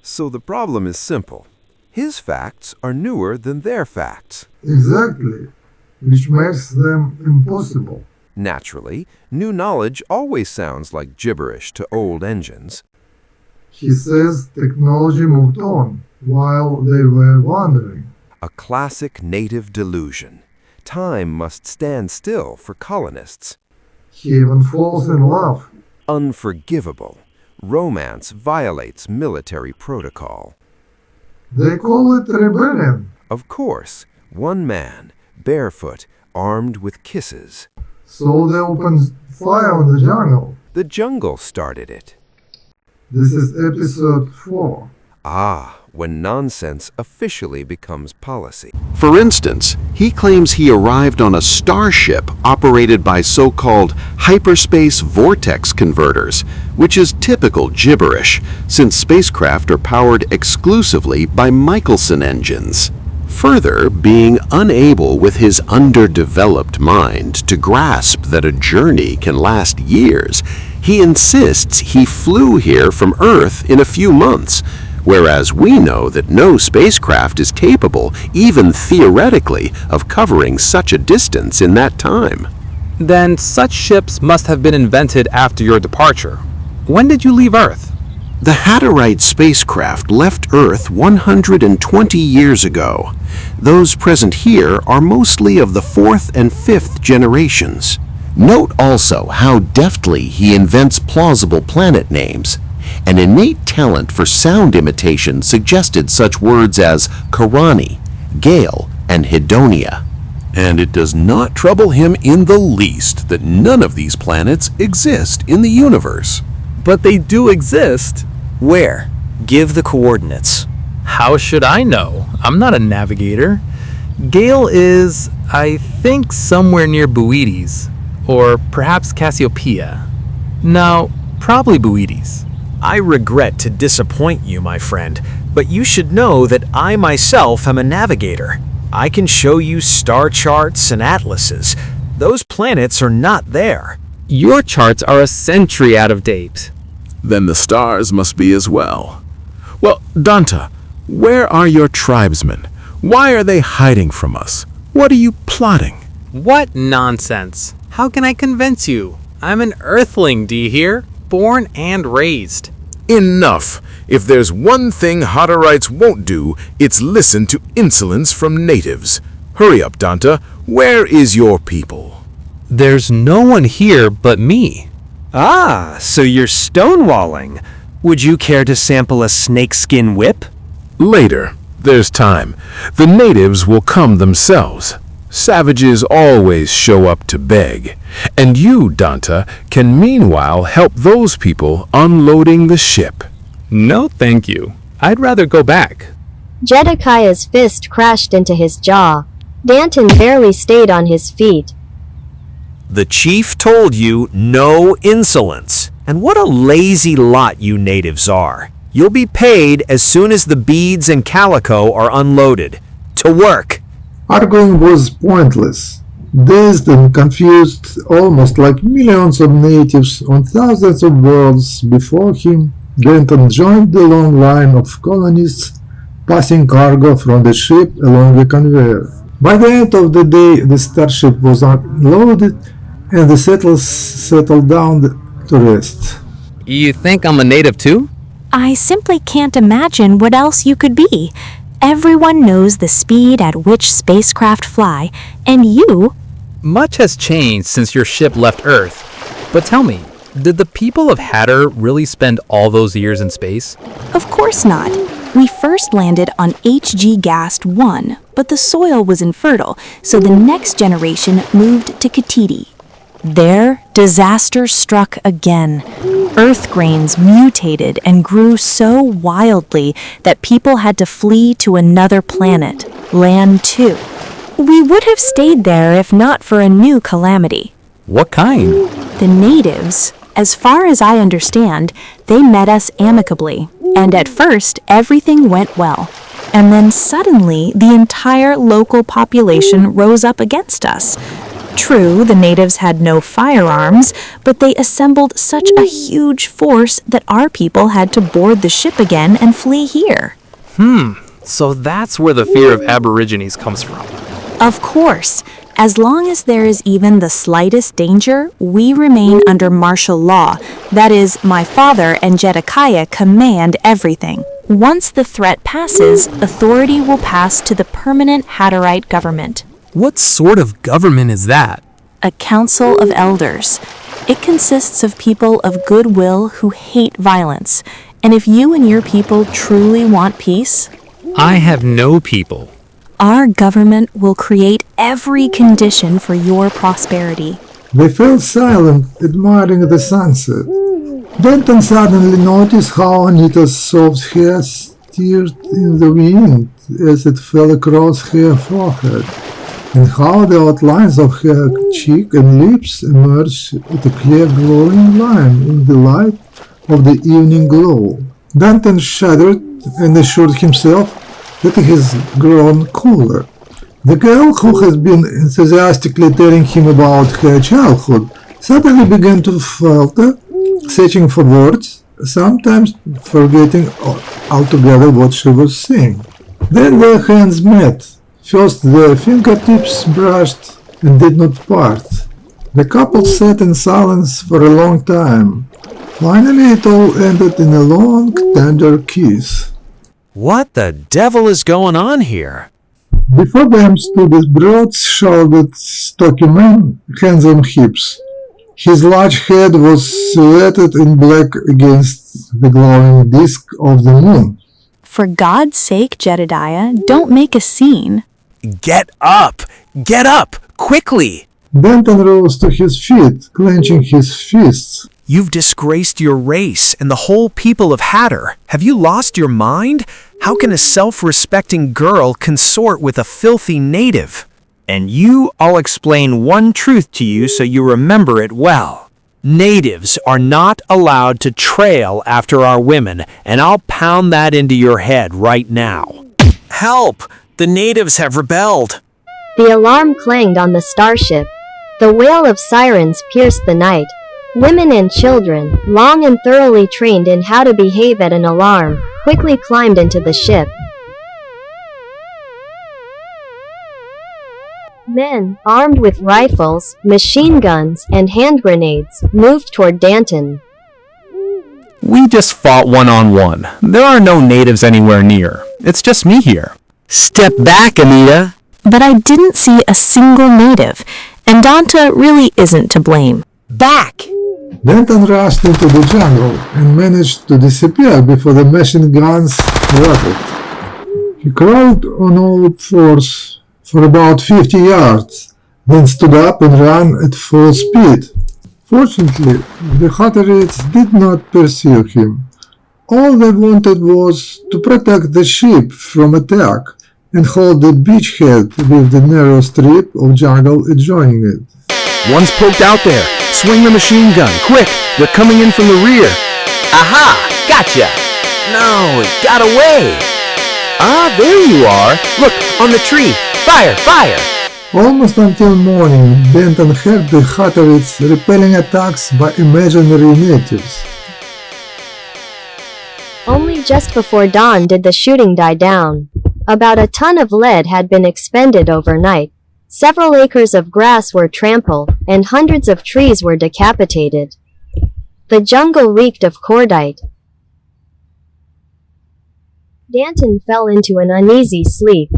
So the problem is simple. His facts are newer than their facts. Exactly, which makes them impossible. Naturally, new knowledge always sounds like gibberish to old engines. He says technology moved on while they were wandering. A classic native delusion. Time must stand still for colonists. He even falls in love. Unforgivable. Romance violates military protocol. They call it rebellion. Of course, one man, barefoot, armed with kisses. So they open fire on the jungle. The jungle started it. This is episode 4. Ah, when nonsense officially becomes policy. For instance, he claims he arrived on a starship operated by so-called hyperspace vortex converters, which is typical gibberish, since spacecraft are powered exclusively by Michelson engines. Further, being unable with his underdeveloped mind to grasp that a journey can last years, he insists he flew here from Earth in a few months, whereas we know that no spacecraft is capable, even theoretically, of covering such a distance in that time. Then such ships must have been invented after your departure. When did you leave Earth? The Hatterite spacecraft left Earth 120 years ago. Those present here are mostly of the 4th and 5th generations. Note also how deftly he invents plausible planet names. An innate talent for sound imitation suggested such words as Karani, Gale, and Hedonia. And it does not trouble him in the least that none of these planets exist in the universe. But they do exist. Where? Give the coordinates. How should I know? I'm not a navigator. Gale is, I think, somewhere near Boetes, or perhaps Cassiopeia. No, probably Boetes. I regret to disappoint you, my friend, but you should know that I myself am a navigator. I can show you star charts and atlases. Those planets are not there. Your charts are a century out of date. Then the stars must be as well. Well, Danton, where are your tribesmen? Why are they hiding from us? What are you plotting? What nonsense! How can I convince you? I'm an Earthling, do you hear? Born and raised. Enough! If there's one thing Hatterites won't do, it's listen to insolence from natives. Hurry up, Danton. Where is your people? There's no one here but me. Ah, so you're stonewalling. Would you care to sample a snakeskin whip? Later. There's time. The natives will come themselves. Savages always show up to beg. And you, Danton, can meanwhile help those people unloading the ship. No, thank you. I'd rather go back. Jedekiah's fist crashed into his jaw. Danton barely stayed on his feet. The chief told you no insolence. And what a lazy lot you natives are. You'll be paid as soon as the beads and calico are unloaded. To work! Arguing was pointless. Dazed and confused, almost like millions of natives on thousands of worlds before him, Danton joined the long line of colonists passing cargo from the ship along the conveyor. By the end of the day, the starship was unloaded and the settlers settled down to rest. You think I'm a native too? I simply can't imagine what else you could be. Everyone knows the speed at which spacecraft fly, and you... Much has changed since your ship left Earth. But tell me, did the people of Hatter really spend all those years in space? Of course not. We first landed on HG Gast 1, but the soil was infertile, so the next generation moved to Tahiti. There, disaster struck again. Earth grains mutated and grew so wildly that people had to flee to another planet, Land 2. We would have stayed there if not for a new calamity. What kind? The natives, as far as I understand, they met us amicably, and at first everything went well. And then suddenly the entire local population rose up against us. True, the natives had no firearms, but they assembled such a huge force that our people had to board the ship again and flee here. So that's where the fear of aborigines comes from. Of course, as long as there is even the slightest danger, we remain under martial law. That is, my father and Jedediah command everything. Once the threat passes, authority will pass to the permanent Hatterite government. What sort of government is that? A council of elders. It consists of people of goodwill who hate violence. And if you and your people truly want peace, I have no people. our government will create every condition for your prosperity. They fell silent, admiring the sunset. Danton suddenly noticed how Anita's soft hair stirred in the wind as it fell across her forehead, and how the outlines of her cheek and lips emerged at a clear glowing line in the light of the evening glow. Danton shuddered and assured himself that he has grown cooler. The girl who had been enthusiastically telling him about her childhood suddenly began to falter, searching for words, sometimes forgetting altogether what she was saying. Then their hands met. First their fingertips brushed and did not part. The couple sat in silence for a long time. Finally it all ended in a long, tender kiss. What the devil is going on here? Before them stood a broad-shouldered, stocky man, hands on hips. His large head was silhouetted in black against the glowing disk of the moon. For God's sake, Jedediah, don't make a scene. Get up! Get up! Quickly! Danton rose to his feet, clenching his fists. You've disgraced your race and the whole people of Hatter. Have you lost your mind? How can a self-respecting girl consort with a filthy native? And I'll explain one truth to you so you remember it well. Natives are not allowed to trail after our women, and I'll pound that into your head right now. Help! The natives have rebelled. The alarm clanged on the starship. The wail of sirens pierced the night. Women and children, long and thoroughly trained in how to behave at an alarm, quickly climbed into the ship. Men, armed with rifles, machine guns, and hand grenades, moved toward Danton. We just fought one-on-one. There are no natives anywhere near. It's just me here. Step back, Anita. But I didn't see a single native, and Danton really isn't to blame. Back! Danton rushed into the jungle and managed to disappear before the machine guns rattled. He crawled on all fours for about 50 yards, then stood up and ran at full speed. Fortunately, the Hatterites did not pursue him. All they wanted was to protect the ship from attack and hold the beachhead with the narrow strip of jungle adjoining it. One's poked out there. Swing the machine gun, quick! They're coming in from the rear. Aha! Gotcha! No, it got away! Ah, there you are! Look, on the tree! Fire! Fire! Almost until morning, Danton heard the Hatterites repelling attacks by imaginary natives. Only just before dawn did the shooting die down. About a ton of lead had been expended overnight. Several acres of grass were trampled, and hundreds of trees were decapitated. The jungle reeked of cordite. Danton fell into an uneasy sleep,